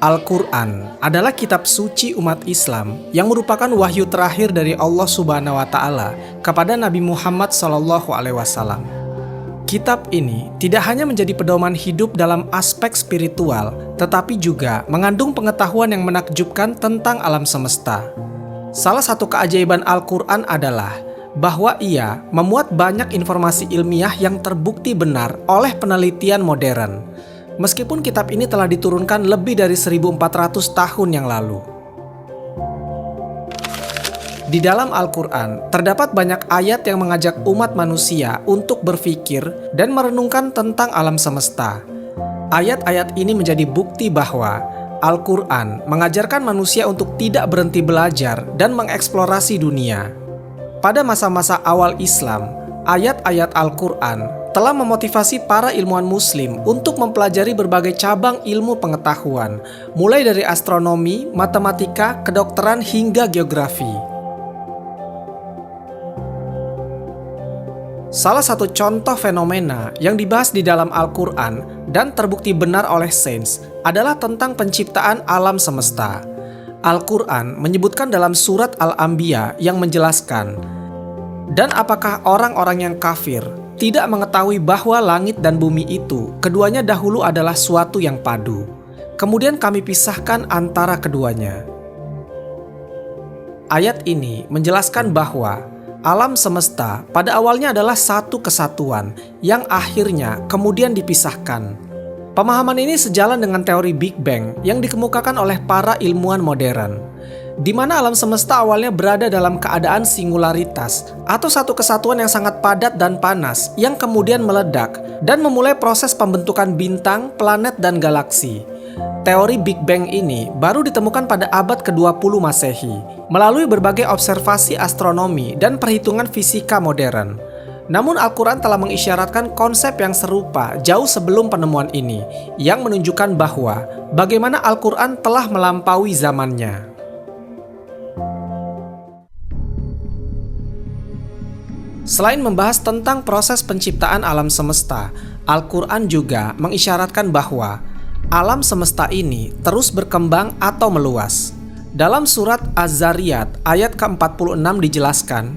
Al-Quran adalah kitab suci umat Islam yang merupakan wahyu terakhir dari Allah Subhanahu wa Ta'ala kepada Nabi Muhammad SAW. Kitab ini tidak hanya menjadi pedoman hidup dalam aspek spiritual, tetapi juga mengandung pengetahuan yang menakjubkan tentang alam semesta. Salah satu keajaiban Al-Quran adalah bahwa ia memuat banyak informasi ilmiah yang terbukti benar oleh penelitian modern. Meskipun kitab ini telah diturunkan lebih dari 1400 tahun yang lalu. Di dalam Al-Quran, terdapat banyak ayat yang mengajak umat manusia untuk berpikir dan merenungkan tentang alam semesta. Ayat-ayat ini menjadi bukti bahwa Al-Quran mengajarkan manusia untuk tidak berhenti belajar dan mengeksplorasi dunia. Pada masa-masa awal Islam, ayat-ayat Al-Quran telah memotivasi para ilmuwan muslim untuk mempelajari berbagai cabang ilmu pengetahuan, mulai dari astronomi, matematika, kedokteran, hingga geografi. Salah satu contoh fenomena yang dibahas di dalam Al-Quran dan terbukti benar oleh sains adalah tentang penciptaan alam semesta. Al-Quran menyebutkan dalam surat Al-Anbiya yang menjelaskan, "Dan apakah orang-orang yang kafir tidak mengetahui bahwa langit dan bumi itu keduanya dahulu adalah suatu yang padu. Kemudian kami pisahkan antara keduanya." Ayat ini menjelaskan bahwa alam semesta pada awalnya adalah satu kesatuan yang akhirnya kemudian dipisahkan. Pemahaman ini sejalan dengan teori Big Bang yang dikemukakan oleh para ilmuwan modern, di mana alam semesta awalnya berada dalam keadaan singularitas atau satu kesatuan yang sangat padat dan panas yang kemudian meledak dan memulai proses pembentukan bintang, planet, dan galaksi. Teori Big Bang ini baru ditemukan pada abad ke-20 Masehi melalui berbagai observasi astronomi dan perhitungan fisika modern. Namun Al-Quran telah mengisyaratkan konsep yang serupa jauh sebelum penemuan ini, yang menunjukkan bahwa bagaimana Al-Quran telah melampaui zamannya. Selain membahas tentang proses penciptaan alam semesta, Al-Quran juga mengisyaratkan bahwa alam semesta ini terus berkembang atau meluas. Dalam surat Az-Zariyat ayat ke-46 dijelaskan,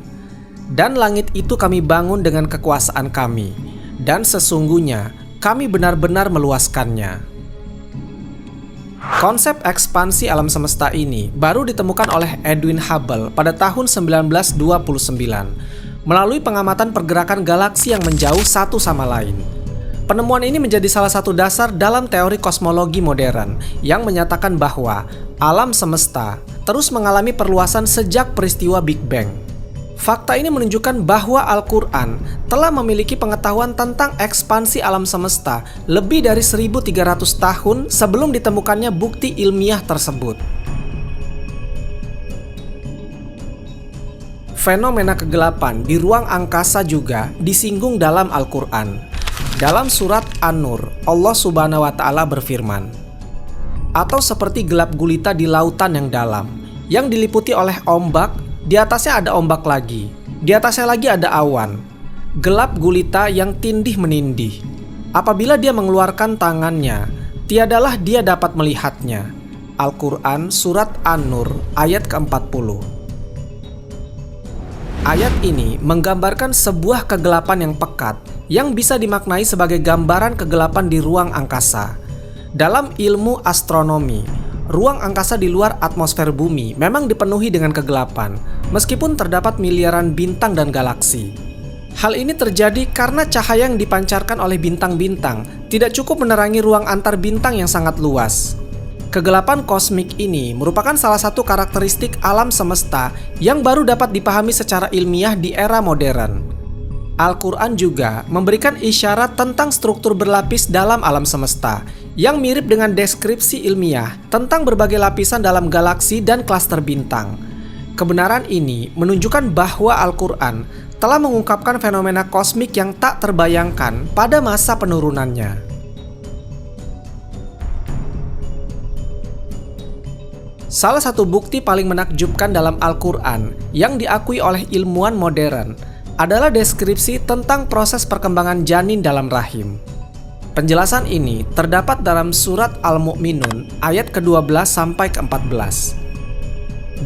"Dan langit itu kami bangun dengan kekuasaan kami, dan sesungguhnya kami benar-benar meluaskannya." Konsep ekspansi alam semesta ini baru ditemukan oleh Edwin Hubble pada tahun 1929 melalui pengamatan pergerakan galaksi yang menjauh satu sama lain. Penemuan ini menjadi salah satu dasar dalam teori kosmologi modern yang menyatakan bahwa alam semesta terus mengalami perluasan sejak peristiwa Big Bang. Fakta ini menunjukkan bahwa Al-Quran telah memiliki pengetahuan tentang ekspansi alam semesta lebih dari 1300 tahun sebelum ditemukannya bukti ilmiah tersebut. Fenomena kegelapan di ruang angkasa juga disinggung dalam Al-Quran. Dalam surat An-Nur, Allah Subhanahu wa Ta'ala berfirman, "Atau seperti gelap gulita di lautan yang dalam, yang diliputi oleh ombak, di atasnya ada ombak lagi, di atasnya lagi ada awan. Gelap gulita yang tindih menindih. Apabila dia mengeluarkan tangannya, tiadalah dia dapat melihatnya." Al-Quran Surat An-Nur ayat ke-40. Ayat ini menggambarkan sebuah kegelapan yang pekat yang bisa dimaknai sebagai gambaran kegelapan di ruang angkasa. Dalam ilmu astronomi, ruang angkasa di luar atmosfer bumi memang dipenuhi dengan kegelapan, meskipun terdapat miliaran bintang dan galaksi. Hal ini terjadi karena cahaya yang dipancarkan oleh bintang-bintang tidak cukup menerangi ruang antar bintang yang sangat luas. Kegelapan kosmik ini merupakan salah satu karakteristik alam semesta yang baru dapat dipahami secara ilmiah di era modern. Al-Quran juga memberikan isyarat tentang struktur berlapis dalam alam semesta yang mirip dengan deskripsi ilmiah tentang berbagai lapisan dalam galaksi dan klaster bintang. Kebenaran ini menunjukkan bahwa Al-Quran telah mengungkapkan fenomena kosmik yang tak terbayangkan pada masa penurunannya. Salah satu bukti paling menakjubkan dalam Al-Quran yang diakui oleh ilmuwan modern adalah deskripsi tentang proses perkembangan janin dalam rahim. Penjelasan ini terdapat dalam surat Al-Mu'minun ayat ke-12 sampai ke-14.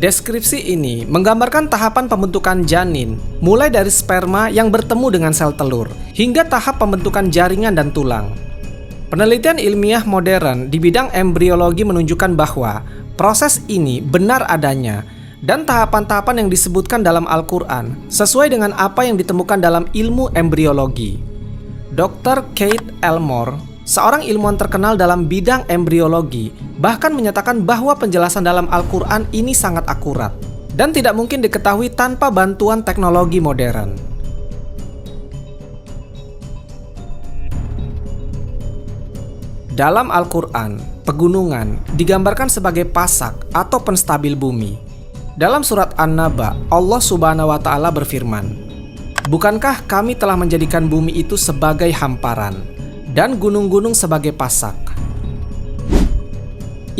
Deskripsi ini menggambarkan tahapan pembentukan janin, mulai dari sperma yang bertemu dengan sel telur, hingga tahap pembentukan jaringan dan tulang. Penelitian ilmiah modern di bidang embriologi menunjukkan bahwa proses ini benar adanya, dan tahapan-tahapan yang disebutkan dalam Al-Quran sesuai dengan apa yang ditemukan dalam ilmu embriologi. Dr. Kate Elmore, seorang ilmuwan terkenal dalam bidang embriologi, bahkan menyatakan bahwa penjelasan dalam Al-Quran ini sangat akurat dan tidak mungkin diketahui tanpa bantuan teknologi modern. Dalam Al-Quran, pegunungan digambarkan sebagai pasak atau penstabil bumi. Dalam surat An-Naba, Allah Subhanahu wa Ta'ala berfirman, "Bukankah kami telah menjadikan bumi itu sebagai hamparan dan gunung-gunung sebagai pasak?"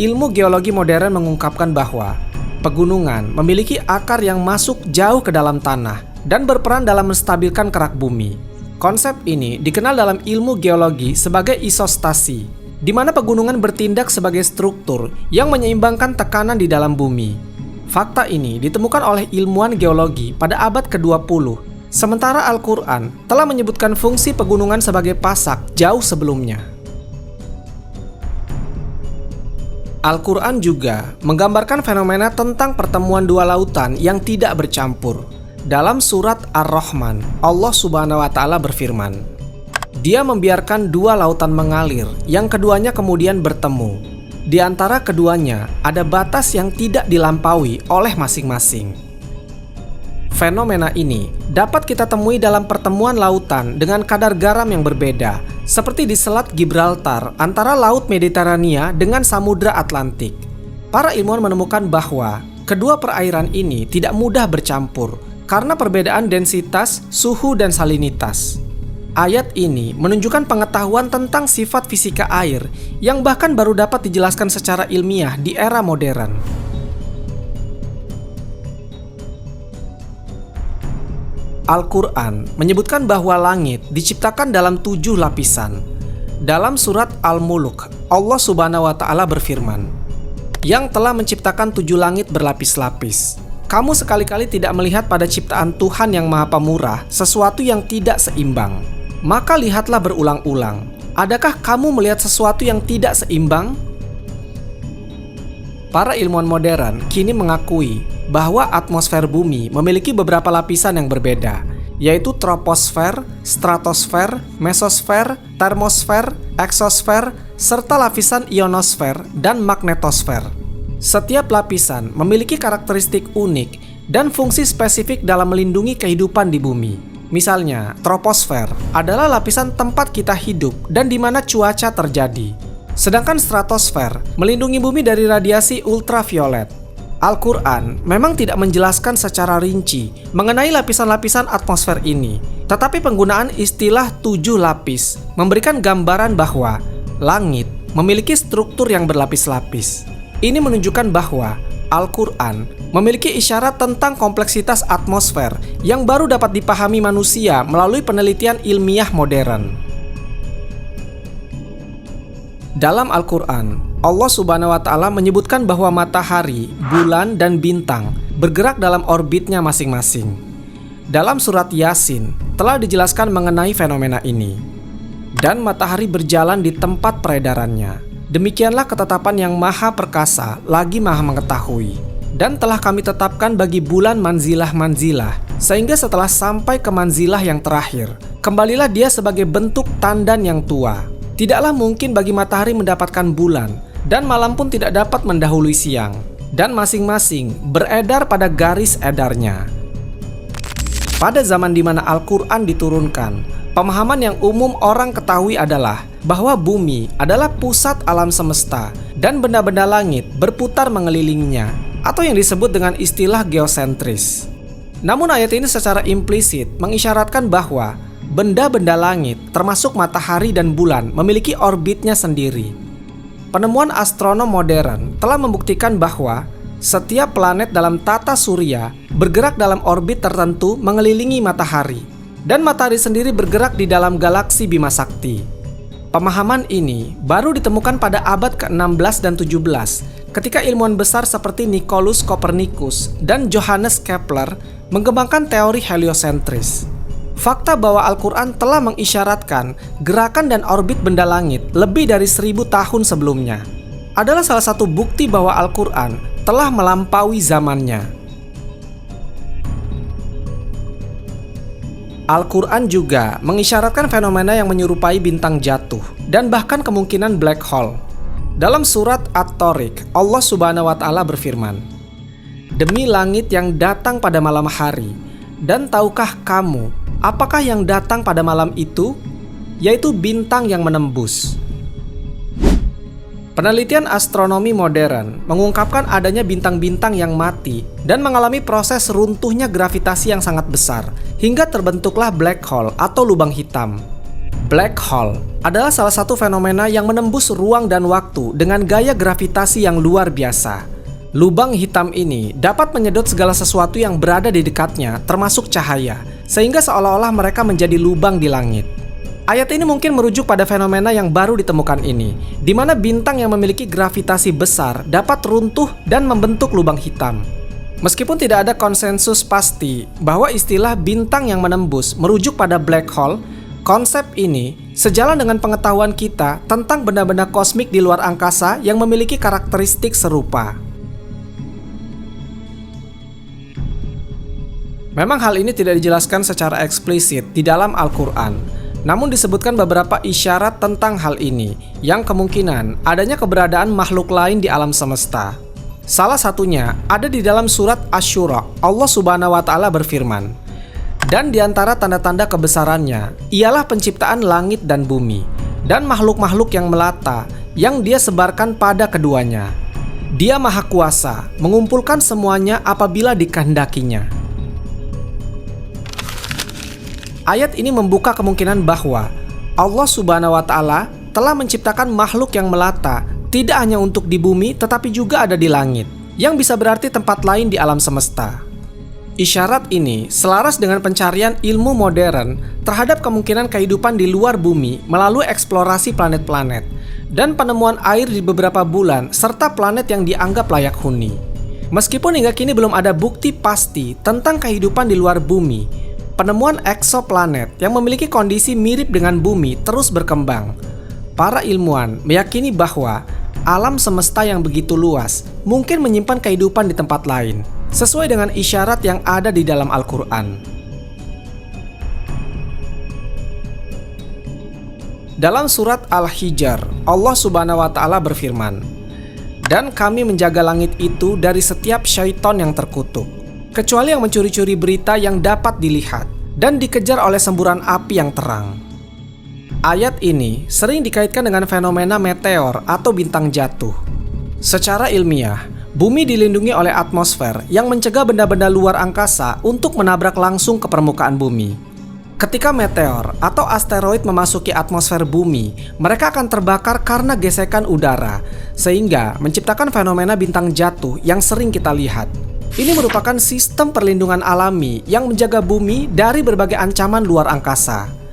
Ilmu geologi modern mengungkapkan bahwa pegunungan memiliki akar yang masuk jauh ke dalam tanah dan berperan dalam menstabilkan kerak bumi. Konsep ini dikenal dalam ilmu geologi sebagai isostasi, di mana pegunungan bertindak sebagai struktur yang menyeimbangkan tekanan di dalam bumi. Fakta ini ditemukan oleh ilmuwan geologi pada abad ke-20, sementara Al-Quran telah menyebutkan fungsi pegunungan sebagai pasak jauh sebelumnya. Al-Quran juga menggambarkan fenomena tentang pertemuan dua lautan yang tidak bercampur. Dalam surat Ar-Rahman, Allah Subhanahu wa Ta'ala berfirman, "Dia membiarkan dua lautan mengalir, yang keduanya kemudian bertemu. Di antara keduanya ada batas yang tidak dilampaui oleh masing-masing." Fenomena ini dapat kita temui dalam pertemuan lautan dengan kadar garam yang berbeda, seperti di Selat Gibraltar antara Laut Mediterania dengan Samudra Atlantik. Para ilmuwan menemukan bahwa kedua perairan ini tidak mudah bercampur karena perbedaan densitas, suhu, dan salinitas. Ayat ini menunjukkan pengetahuan tentang sifat fisika air yang bahkan baru dapat dijelaskan secara ilmiah di era modern. Al-Quran menyebutkan bahwa langit diciptakan dalam 7 lapisan. Dalam surat Al-Mulk, Allah Subhanahu wa Ta'ala berfirman, "Yang telah menciptakan 7 langit berlapis-lapis. Kamu sekali-kali tidak melihat pada ciptaan Tuhan yang Maha Pemurah sesuatu yang tidak seimbang. Maka lihatlah berulang-ulang. Adakah kamu melihat sesuatu yang tidak seimbang?" Para ilmuwan modern kini mengakui bahwa atmosfer bumi memiliki beberapa lapisan yang berbeda, yaitu troposfer, stratosfer, mesosfer, termosfer, eksosfer, serta lapisan ionosfer dan magnetosfer. Setiap lapisan memiliki karakteristik unik dan fungsi spesifik dalam melindungi kehidupan di bumi. Misalnya, troposfer adalah lapisan tempat kita hidup dan di mana cuaca terjadi. Sedangkan stratosfer melindungi bumi dari radiasi ultraviolet. Al-Quran memang tidak menjelaskan secara rinci mengenai lapisan-lapisan atmosfer ini, tetapi penggunaan istilah 7 lapis memberikan gambaran bahwa langit memiliki struktur yang berlapis-lapis. Ini menunjukkan bahwa Al-Quran memiliki isyarat tentang kompleksitas atmosfer yang baru dapat dipahami manusia melalui penelitian ilmiah modern. Dalam Al-Quran, Allah Subhanahu wa Ta'ala menyebutkan bahwa matahari, bulan, dan bintang bergerak dalam orbitnya masing-masing. Dalam surat Yasin telah dijelaskan mengenai fenomena ini. Dan matahari berjalan di tempat peredarannya. Demikianlah ketetapan yang maha perkasa lagi maha mengetahui. Dan telah kami tetapkan bagi bulan manzilah-manzilah, sehingga setelah sampai ke manzilah yang terakhir, kembalilah dia sebagai bentuk tandan yang tua. Tidaklah mungkin bagi matahari mendapatkan bulan, dan malam pun tidak dapat mendahului siang, dan masing-masing beredar pada garis edarnya. Pada zaman di mana Al-Quran diturunkan, pemahaman yang umum orang ketahui adalah bahwa bumi adalah pusat alam semesta dan benda-benda langit berputar mengelilinginya, atau yang disebut dengan istilah geosentris. Namun ayat ini secara implisit mengisyaratkan bahwa benda-benda langit, termasuk matahari dan bulan, memiliki orbitnya sendiri. Penemuan astronom modern telah membuktikan bahwa setiap planet dalam tata surya bergerak dalam orbit tertentu mengelilingi matahari, dan matahari sendiri bergerak di dalam galaksi Bima Sakti. Pemahaman ini baru ditemukan pada abad ke-16 dan 17 ketika ilmuwan besar seperti Nicolaus Copernicus dan Johannes Kepler mengembangkan teori heliosentris. Fakta bahwa Al-Quran telah mengisyaratkan gerakan dan orbit benda langit lebih dari 1000 tahun sebelumnya adalah salah satu bukti bahwa Al-Quran telah melampaui zamannya. Al-Quran juga mengisyaratkan fenomena yang menyerupai bintang jatuh dan bahkan kemungkinan black hole. Dalam surat At-Tariq, Allah Subhanahu wa Ta'ala berfirman, "Demi langit yang datang pada malam hari, dan tahukah kamu apakah yang datang pada malam itu? Yaitu bintang yang menembus." Penelitian astronomi modern mengungkapkan adanya bintang-bintang yang mati dan mengalami proses runtuhnya gravitasi yang sangat besar, hingga terbentuklah black hole atau lubang hitam. Black hole adalah salah satu fenomena yang menembus ruang dan waktu dengan gaya gravitasi yang luar biasa. Lubang hitam ini dapat menyedot segala sesuatu yang berada di dekatnya, termasuk cahaya, sehingga seolah-olah mereka menjadi lubang di langit. Ayat ini mungkin merujuk pada fenomena yang baru ditemukan ini, di mana bintang yang memiliki gravitasi besar dapat runtuh dan membentuk lubang hitam. Meskipun tidak ada konsensus pasti bahwa istilah bintang yang menembus merujuk pada black hole, konsep ini sejalan dengan pengetahuan kita tentang benda-benda kosmik di luar angkasa yang memiliki karakteristik serupa. Memang hal ini tidak dijelaskan secara eksplisit di dalam Al-Quran. Namun disebutkan beberapa isyarat tentang hal ini, yang kemungkinan adanya keberadaan makhluk lain di alam semesta. Salah satunya ada di dalam surat Asy-Syura. Allah Subhanahu wa Ta'ala berfirman, "Dan di antara tanda-tanda kebesarannya ialah penciptaan langit dan bumi, dan makhluk-makhluk yang melata yang Dia sebarkan pada keduanya. Dia Maha Kuasa, mengumpulkan semuanya apabila dikehendakinya." Ayat ini membuka kemungkinan bahwa Allah Subhanahu wa Ta'ala telah menciptakan makhluk yang melata tidak hanya untuk di bumi tetapi juga ada di langit, yang bisa berarti tempat lain di alam semesta. Isyarat ini selaras dengan pencarian ilmu modern terhadap kemungkinan kehidupan di luar bumi melalui eksplorasi planet-planet dan penemuan air di beberapa bulan serta planet yang dianggap layak huni. Meskipun hingga kini belum ada bukti pasti tentang kehidupan di luar bumi, penemuan eksoplanet yang memiliki kondisi mirip dengan bumi terus berkembang. Para ilmuwan meyakini bahwa alam semesta yang begitu luas mungkin menyimpan kehidupan di tempat lain, sesuai dengan isyarat yang ada di dalam Al-Quran. Dalam surat Al-Hijr, Allah Subhanahu wa Ta'ala berfirman, "Dan kami menjaga langit itu dari setiap syaitan yang terkutuk, kecuali yang mencuri-curi berita yang dapat dilihat dan dikejar oleh semburan api yang terang." Ayat ini sering dikaitkan dengan fenomena meteor atau bintang jatuh. Secara ilmiah, bumi dilindungi oleh atmosfer yang mencegah benda-benda luar angkasa untuk menabrak langsung ke permukaan bumi. Ketika meteor atau asteroid memasuki atmosfer bumi, mereka akan terbakar karena gesekan udara, sehingga menciptakan fenomena bintang jatuh yang sering kita lihat. Ini merupakan sistem perlindungan alami yang menjaga bumi dari berbagai ancaman luar angkasa.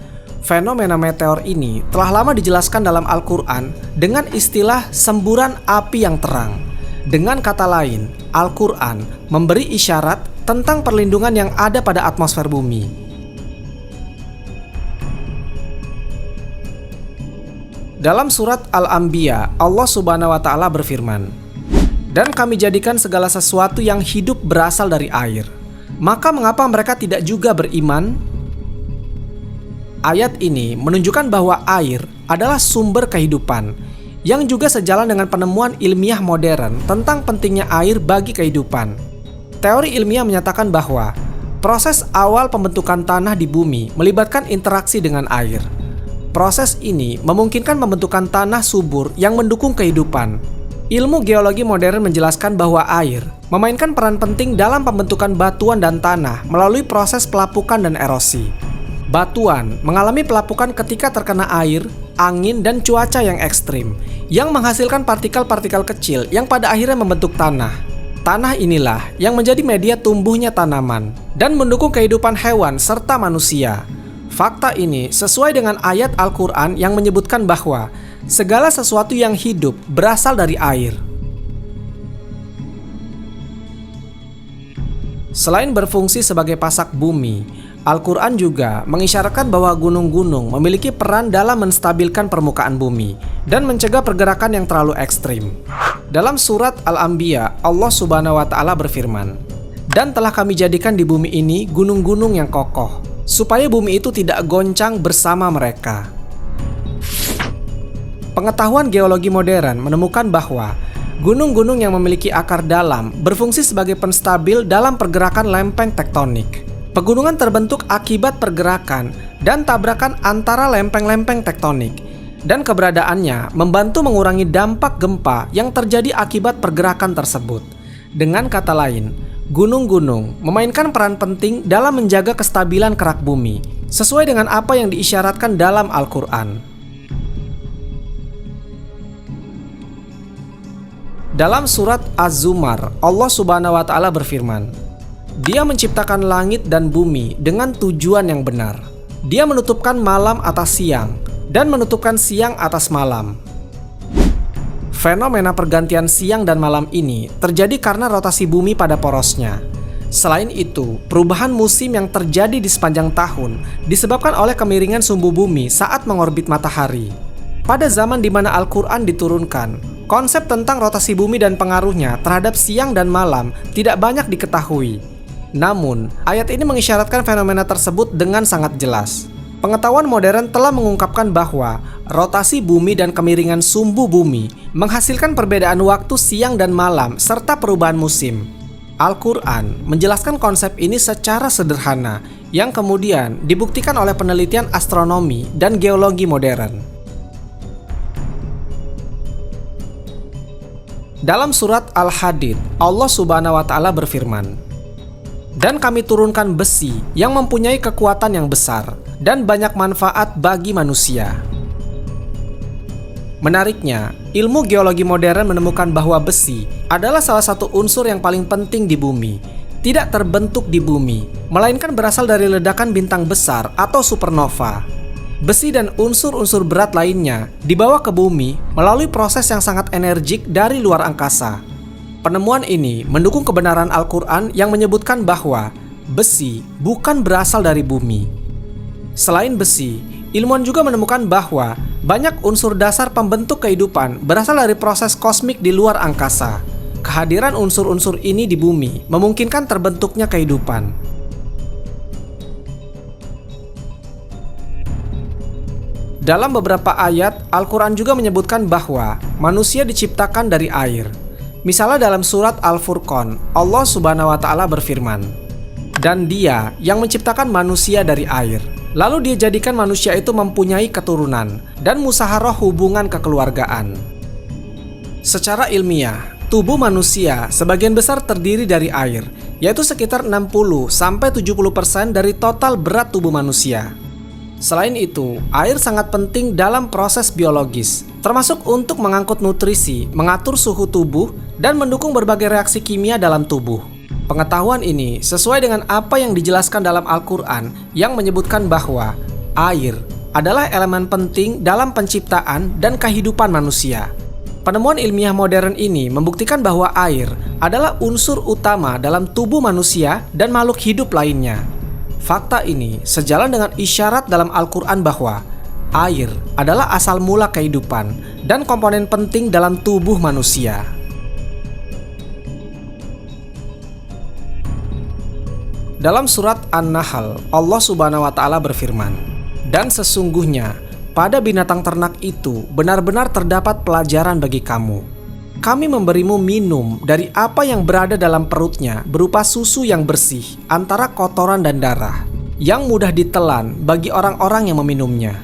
Fenomena meteor ini telah lama dijelaskan dalam Al-Quran dengan istilah semburan api yang terang. Dengan kata lain, Al-Quran memberi isyarat tentang perlindungan yang ada pada atmosfer bumi. Dalam surat Al-Anbiya, Allah Subhanahu wa Ta'ala berfirman, "Dan kami jadikan segala sesuatu yang hidup berasal dari air. Maka mengapa mereka tidak juga beriman?" Ayat ini menunjukkan bahwa air adalah sumber kehidupan, yang juga sejalan dengan penemuan ilmiah modern tentang pentingnya air bagi kehidupan. Teori ilmiah menyatakan bahwa proses awal pembentukan tanah di bumi melibatkan interaksi dengan air. Proses ini memungkinkan pembentukan tanah subur yang mendukung kehidupan. Ilmu geologi modern menjelaskan bahwa air memainkan peran penting dalam pembentukan batuan dan tanah melalui proses pelapukan dan erosi. Batuan mengalami pelapukan ketika terkena air, angin, dan cuaca yang ekstrim, yang menghasilkan partikel-partikel kecil yang pada akhirnya membentuk tanah. Tanah inilah yang menjadi media tumbuhnya tanaman dan mendukung kehidupan hewan serta manusia. Fakta ini sesuai dengan ayat Al-Quran yang menyebutkan bahwa segala sesuatu yang hidup berasal dari air. Selain berfungsi sebagai pasak bumi, Al-Quran juga mengisyaratkan bahwa gunung-gunung memiliki peran dalam menstabilkan permukaan bumi dan mencegah pergerakan yang terlalu ekstrim. Dalam surat Al-Anbiya, Allah Subhanahu wa Ta'ala berfirman, "Dan telah kami jadikan di bumi ini gunung-gunung yang kokoh, supaya bumi itu tidak goncang bersama mereka." Pengetahuan geologi modern menemukan bahwa gunung-gunung yang memiliki akar dalam berfungsi sebagai penstabil dalam pergerakan lempeng tektonik. Pegunungan terbentuk akibat pergerakan dan tabrakan antara lempeng-lempeng tektonik, dan keberadaannya membantu mengurangi dampak gempa yang terjadi akibat pergerakan tersebut. Dengan kata lain, gunung-gunung memainkan peran penting dalam menjaga kestabilan kerak bumi, sesuai dengan apa yang diisyaratkan dalam Al-Quran. Dalam surat Az-Zumar, Allah Subhanahu wa Ta'ala berfirman, "Dia menciptakan langit dan bumi dengan tujuan yang benar. Dia menutupkan malam atas siang dan menutupkan siang atas malam." Fenomena pergantian siang dan malam ini terjadi karena rotasi bumi pada porosnya. Selain itu, perubahan musim yang terjadi di sepanjang tahun disebabkan oleh kemiringan sumbu bumi saat mengorbit matahari. Pada zaman di mana Al-Quran diturunkan, konsep tentang rotasi bumi dan pengaruhnya terhadap siang dan malam tidak banyak diketahui. Namun, ayat ini mengisyaratkan fenomena tersebut dengan sangat jelas. Pengetahuan modern telah mengungkapkan bahwa rotasi bumi dan kemiringan sumbu bumi menghasilkan perbedaan waktu siang dan malam serta perubahan musim. Al-Quran menjelaskan konsep ini secara sederhana yang kemudian dibuktikan oleh penelitian astronomi dan geologi modern. Dalam surat Al-Hadid, Allah Subhanahu wa Ta'ala berfirman, "Dan kami turunkan besi yang mempunyai kekuatan yang besar dan banyak manfaat bagi manusia." Menariknya, ilmu geologi modern menemukan bahwa besi adalah salah satu unsur yang paling penting di bumi. Tidak terbentuk di bumi, melainkan berasal dari ledakan bintang besar atau supernova. Besi dan unsur-unsur berat lainnya dibawa ke bumi melalui proses yang sangat energik dari luar angkasa. Penemuan ini mendukung kebenaran Al-Quran yang menyebutkan bahwa besi bukan berasal dari bumi. Selain besi, ilmuwan juga menemukan bahwa banyak unsur dasar pembentuk kehidupan berasal dari proses kosmik di luar angkasa. Kehadiran unsur-unsur ini di bumi memungkinkan terbentuknya kehidupan. Dalam beberapa ayat, Al-Quran juga menyebutkan bahwa manusia diciptakan dari air. Misalnya dalam surat Al-Furqan, Allah Subhanahu wa Ta'ala berfirman, "Dan Dia yang menciptakan manusia dari air. Lalu Dia jadikan manusia itu mempunyai keturunan dan musaharah hubungan kekeluargaan." Secara ilmiah, tubuh manusia sebagian besar terdiri dari air, yaitu sekitar 60-70% dari total berat tubuh manusia. Selain itu, air sangat penting dalam proses biologis, termasuk untuk mengangkut nutrisi, mengatur suhu tubuh, dan mendukung berbagai reaksi kimia dalam tubuh. Pengetahuan ini sesuai dengan apa yang dijelaskan dalam Al-Quran yang menyebutkan bahwa air adalah elemen penting dalam penciptaan dan kehidupan manusia. Penemuan ilmiah modern ini membuktikan bahwa air adalah unsur utama dalam tubuh manusia dan makhluk hidup lainnya. Fakta ini sejalan dengan isyarat dalam Al-Quran bahwa air adalah asal mula kehidupan dan komponen penting dalam tubuh manusia. Dalam surat An-Nahl, Allah Subhanahu wa Ta'ala berfirman, "Dan sesungguhnya pada binatang ternak itu benar-benar terdapat pelajaran bagi kamu. Kami memberimu minum dari apa yang berada dalam perutnya berupa susu yang bersih antara kotoran dan darah, yang mudah ditelan bagi orang-orang yang meminumnya."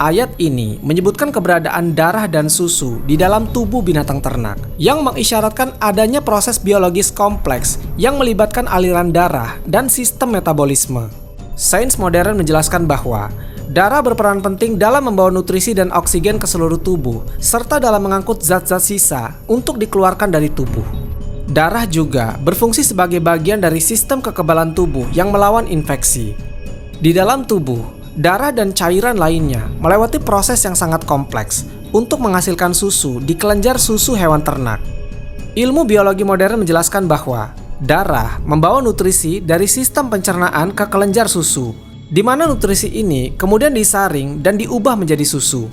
Ayat ini menyebutkan keberadaan darah dan susu di dalam tubuh binatang ternak, yang mengisyaratkan adanya proses biologis kompleks yang melibatkan aliran darah dan sistem metabolisme. Sains modern menjelaskan bahwa darah berperan penting dalam membawa nutrisi dan oksigen ke seluruh tubuh, serta dalam mengangkut zat-zat sisa untuk dikeluarkan dari tubuh. Darah juga berfungsi sebagai bagian dari sistem kekebalan tubuh yang melawan infeksi. Di dalam tubuh, darah dan cairan lainnya melewati proses yang sangat kompleks untuk menghasilkan susu di kelenjar susu hewan ternak. Ilmu biologi modern menjelaskan bahwa darah membawa nutrisi dari sistem pencernaan ke kelenjar susu, di mana nutrisi ini kemudian disaring dan diubah menjadi susu.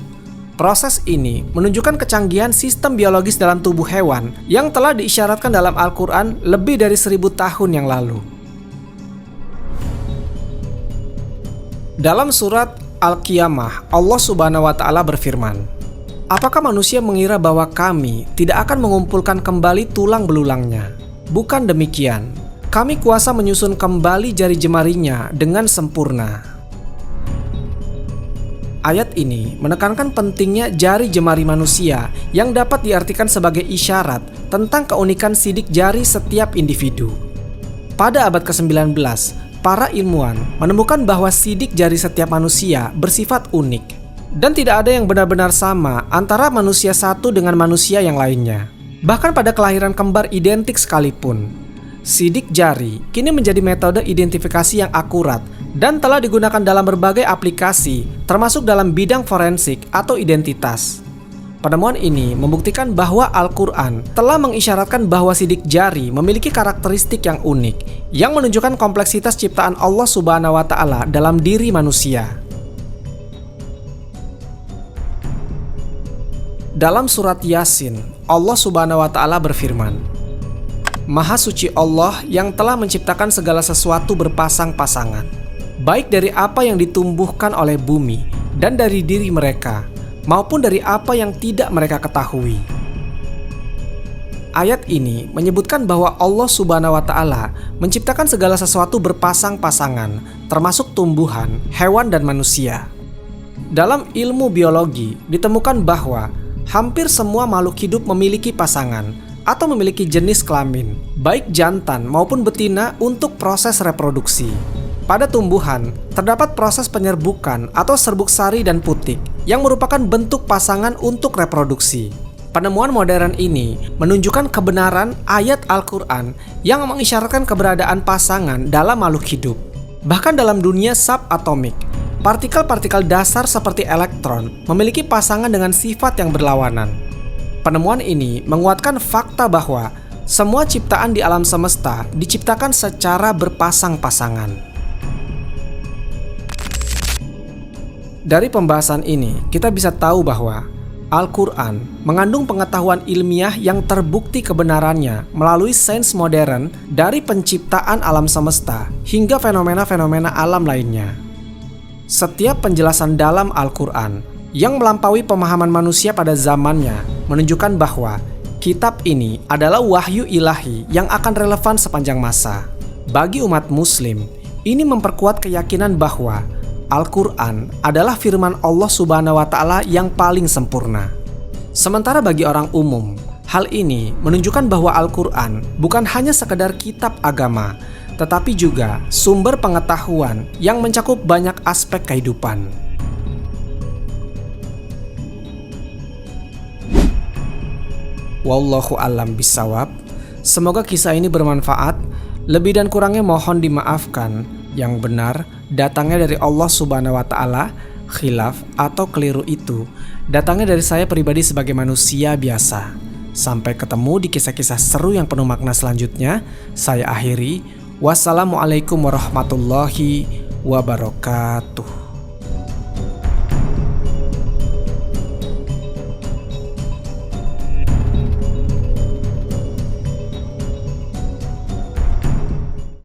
Proses ini menunjukkan kecanggihan sistem biologis dalam tubuh hewan yang telah diisyaratkan dalam Al-Quran lebih dari 1000 tahun yang lalu. Dalam surat Al-Qiyamah, Allah Subhanahu wa Ta'ala berfirman, "Apakah manusia mengira bahwa kami tidak akan mengumpulkan kembali tulang belulangnya? Bukan demikian, kami kuasa menyusun kembali jari jemarinya dengan sempurna." Ayat ini menekankan pentingnya jari jemari manusia yang dapat diartikan sebagai isyarat tentang keunikan sidik jari setiap individu. Pada abad ke-19, para ilmuwan menemukan bahwa sidik jari setiap manusia bersifat unik dan tidak ada yang benar-benar sama antara manusia satu dengan manusia yang lainnya. Bahkan pada kelahiran kembar identik sekalipun, sidik jari kini menjadi metode identifikasi yang akurat dan telah digunakan dalam berbagai aplikasi, termasuk dalam bidang forensik atau identitas. Penemuan ini membuktikan bahwa Al-Quran telah mengisyaratkan bahwa sidik jari memiliki karakteristik yang unik, yang menunjukkan kompleksitas ciptaan Allah Subhanahu wa Ta'ala dalam diri manusia. Dalam surat Yasin, Allah Subhanahu wa Ta'ala berfirman, "Maha suci Allah yang telah menciptakan segala sesuatu berpasang-pasangan, baik dari apa yang ditumbuhkan oleh bumi dan dari diri mereka, maupun dari apa yang tidak mereka ketahui." Ayat ini menyebutkan bahwa Allah Subhanahu wa Ta'ala menciptakan segala sesuatu berpasang-pasangan, termasuk tumbuhan, hewan, dan manusia. Dalam ilmu biologi ditemukan bahwa hampir semua makhluk hidup memiliki pasangan atau memiliki jenis kelamin, baik jantan maupun betina untuk proses reproduksi. Pada tumbuhan, terdapat proses penyerbukan atau serbuk sari dan putik yang merupakan bentuk pasangan untuk reproduksi. Penemuan modern ini menunjukkan kebenaran ayat Al-Quran yang mengisyaratkan keberadaan pasangan dalam makhluk hidup. Bahkan dalam dunia subatomik, partikel-partikel dasar seperti elektron memiliki pasangan dengan sifat yang berlawanan. Penemuan ini menguatkan fakta bahwa semua ciptaan di alam semesta diciptakan secara berpasang-pasangan. Dari pembahasan ini, kita bisa tahu bahwa Al-Quran mengandung pengetahuan ilmiah yang terbukti kebenarannya melalui sains modern dari penciptaan alam semesta hingga fenomena-fenomena alam lainnya. Setiap penjelasan dalam Al-Quran yang melampaui pemahaman manusia pada zamannya menunjukkan bahwa kitab ini adalah wahyu ilahi yang akan relevan sepanjang masa. Bagi umat muslim, ini memperkuat keyakinan bahwa Al-Quran adalah firman Allah Subhanahu wa Ta'ala yang paling sempurna. Sementara bagi orang umum, hal ini menunjukkan bahwa Al-Quran bukan hanya sekedar kitab agama, tetapi juga sumber pengetahuan yang mencakup banyak aspek kehidupan. Wallahu a'lam bishawab. Semoga kisah ini bermanfaat. Lebih dan kurangnya mohon dimaafkan. Yang benar datangnya dari Allah Subhanahu wa Ta'ala. Khilaf atau keliru itu datangnya dari saya pribadi sebagai manusia biasa. Sampai ketemu di kisah-kisah seru yang penuh makna selanjutnya. Saya akhiri. Wassalamualaikum warahmatullahi wabarakatuh.